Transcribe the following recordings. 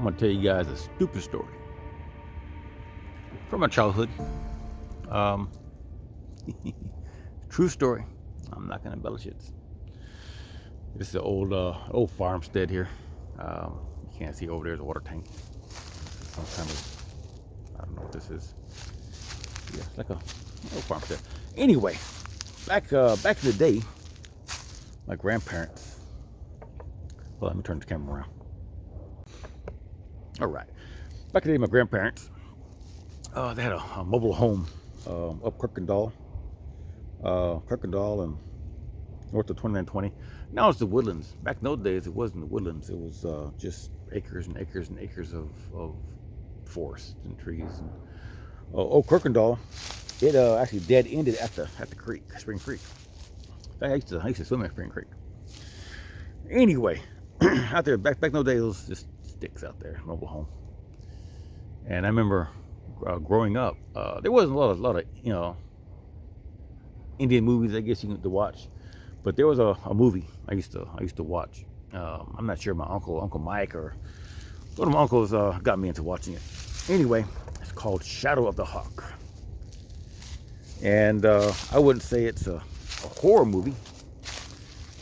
I'm gonna tell you guys a stupid story from my childhood. Um, True story. I'm not gonna embellish it. This is an old farmstead here. You can't see over there's a water tank. Some kind of, I don't know what this is. Yeah, it's like a old farmstead. Anyway, back in the day, my grandparents. Well, let me turn the camera around. All right. Back in the day, my grandparents, they had a mobile home up Kirkendall and north of 2920. Now it's the woodlands. Back in those days, it wasn't the woodlands. It was just acres and acres and acres of forest and trees. And Kirkendall, it actually dead ended at the creek, Spring Creek. I used to swim at Spring Creek. Anyway, out there back in those days, it was just sticks out there, mobile home. And I remember growing up, there wasn't a lot of Indian movies, I guess you could watch, but there was a movie I used to watch. I'm not sure, my Uncle Mike or one of my uncles got me into watching it. Anyway, it's called Shadow of the Hawk, and I wouldn't say it's a horror movie,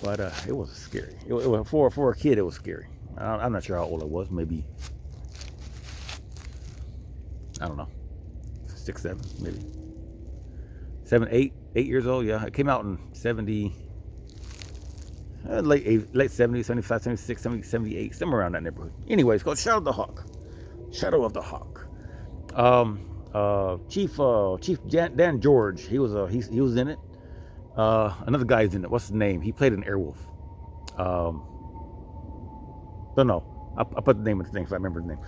but it was scary. It was for a kid. It was scary. I'm not sure how old I was. Maybe, I don't know, 6, 7, maybe 7, 8 years old. Yeah, it came out in 70, late 70s, 75, 76, 70, 78, somewhere around that neighborhood. Anyway, it's called Shadow of the Hawk. Shadow of the Hawk. Chief Dan George. He was in it. Another guy's in it. What's his name? He played an airwolf. Don't know. I'll put the name of the thing if I remember the name.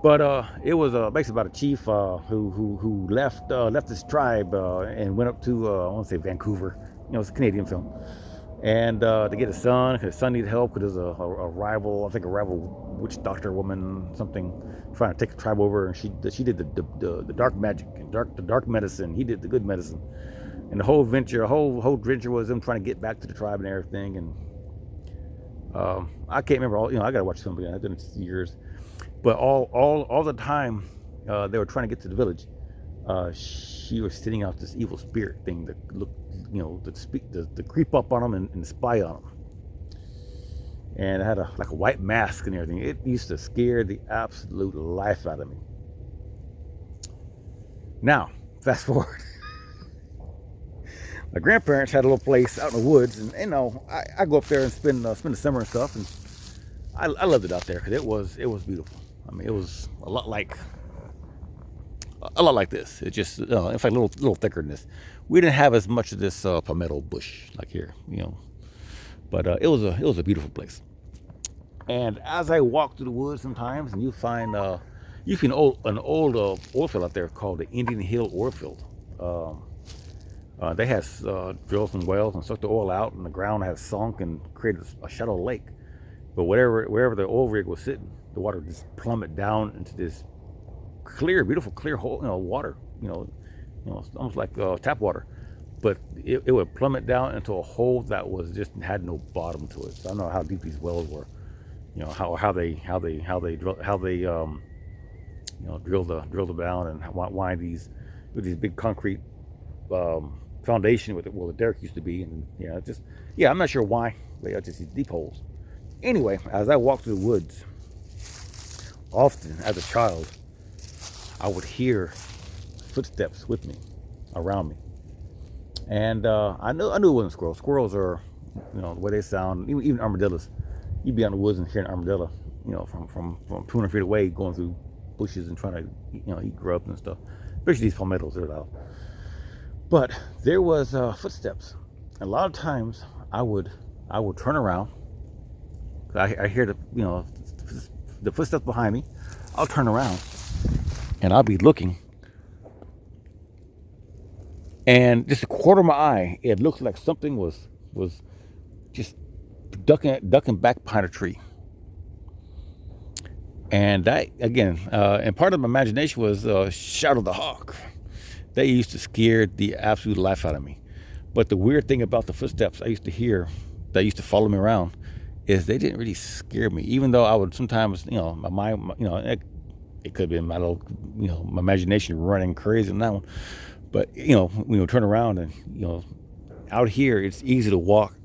But it was basically about a chief who left his tribe and went up to I want to say Vancouver. It's a Canadian film. And to get his son, because his son needed help because there's a rival, I think a rival witch doctor woman, something, trying to take the tribe over, and she did the dark magic and the dark medicine. He did the good medicine, and the whole adventure was them trying to get back to the tribe and everything. And I can't remember all. I gotta watch some again. I've done it years, but all the time they were trying to get to the village. She was sitting out this evil spirit thing that looked, to creep up on them and spy on them. And it had a white mask and everything. It used to scare the absolute life out of me. Now, fast forward. My grandparents had a little place out in the woods, and I go up there and spend the summer and stuff, and I loved it out there because it was beautiful. I mean, it was a lot like this. It just in fact a little thicker than this. We didn't have as much of this palmetto bush like here, but it was a beautiful place. And as I walk through the woods sometimes, and you find an old oil field out there called the Indian Hill oil field. They had drilled some wells and sucked the oil out, and the ground had sunk and created a shallow lake. But wherever the oil rig was sitting, the water just plummeted down into this beautiful clear hole, water, almost like tap water. But it would plummet down into a hole that had no bottom to it. So I don't know how deep these wells were, how they drilled them down, and why these big concrete foundation with where the derrick used to be, and I'm not sure why they are just these deep holes. Anyway, as I walked through the woods, often as a child, I would hear footsteps with me, around me, and I knew it wasn't squirrels. Squirrels are, the way they sound. Even armadillos. You'd be out in the woods and hear an armadillo, from 200 feet away, going through bushes and trying to, eat grubs and stuff. Especially these palmettos, they're loud. But there was footsteps. A lot of times I would turn around. I hear the footsteps behind me. I'll turn around and I'll be looking, and just a quarter of my eye, it looked like something was just ducking back behind a tree. And that again, and part of my imagination was Shadow of the Hawk. They used to scare the absolute life out of me. But the weird thing about the footsteps I used to hear that used to follow me around, is they didn't really scare me, even though I would sometimes, my mind, it could have been my little, my imagination running crazy on that one. But when you turn around and out here, it's easy to walk,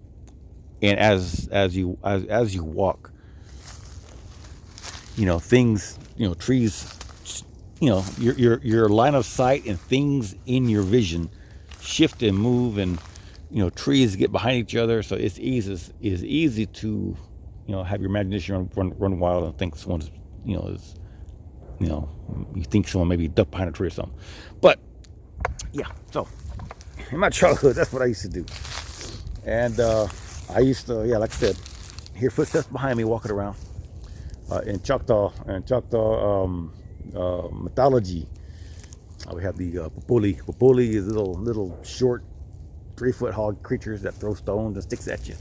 and as you walk, things, trees, your line of sight and things in your vision shift and move, and trees get behind each other, so it's easy to have your imagination run wild and think someone's is you think someone maybe ducked behind a tree or something. But yeah, so in my childhood, that's what I used to do. And I used to, like I said, hear footsteps behind me walking around. In Choctaw mythology, we have the Papuli. Papuli is little short 3-foot hog creatures that throw stones and sticks at you.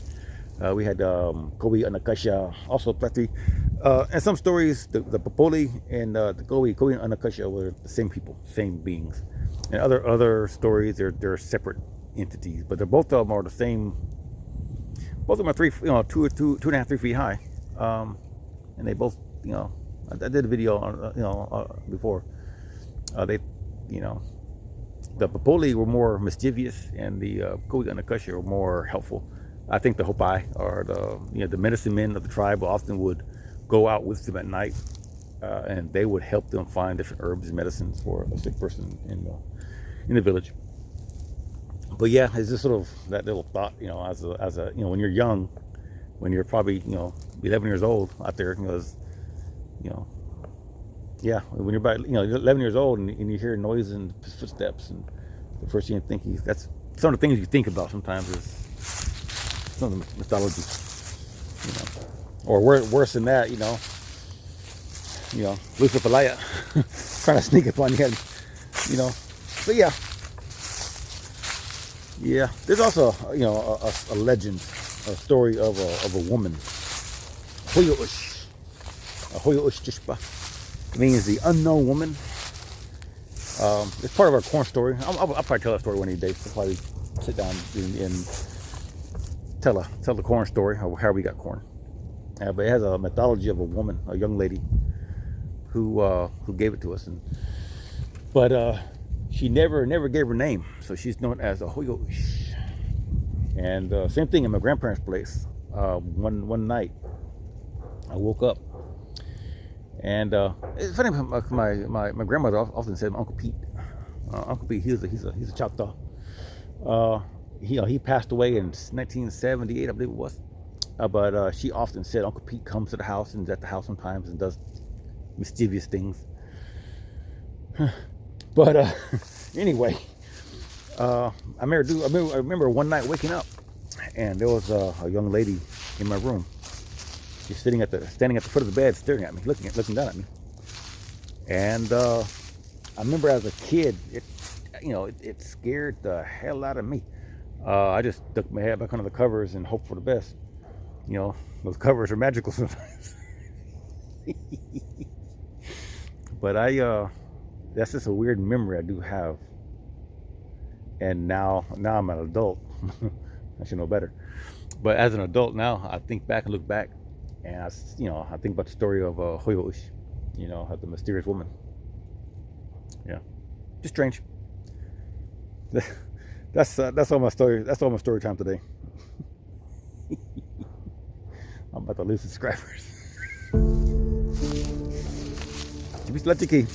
We had Kowi Anakasha, also Plethi. And some stories, the Papoli and the Kowi and Anakasha were the same people, same beings. And other stories, they're separate entities, but they're both of them are the same. Both of them are 2.5, 3 feet high, and they both, I did a video on, before. They, the Papoli were more mischievous, and the Kowi and Anakasha were more helpful. I think the Hopai, or the medicine men of the tribe, often would go out with them at night, and they would help them find different herbs and medicines for a sick person in the village. But yeah, it's just sort of that little thought, as a when you're young, when you're probably 11 years old out there, yeah, when you're about 11 years old and you hear noise and footsteps, and the first thing you think, that's some of the things you think about sometimes is some of the mythology, or worse than that, Lucifer trying to sneak up on you, But yeah, there's also a legend, a story of a woman, Hoyoush. Hoyoush Tishpa means the unknown woman. It's part of our corn story. I'll probably tell that story one of these days. I'll probably sit down and tell the corn story, how we got corn. But it has a mythology of a woman, a young lady, who gave it to us, but she never gave her name, so she's known as a Hoyoush. And same thing in my grandparents' place. One night, I woke up, and it's funny. My grandmother often said Uncle Pete. Uncle Pete, he's a Choctaw. He passed away in 1978, I believe it was. But she often said Uncle Pete comes to the house and is at the house sometimes and does mischievous things. But anyway, I remember one night waking up, and there was a young lady in my room. She's standing at the foot of the bed, staring at me, looking down at me. And I remember as a kid, it scared the hell out of me. I just ducked my head back under the covers and hoped for the best. Those covers are magical sometimes. But that's just a weird memory I do have. And now I'm an adult. I should know better. But as an adult now, I think back and look back, and I think about the story of Hoyoush, of the mysterious woman. Yeah, just strange. That's all my story. That's all my story time today. I'm about to lose subscribers. Let your key.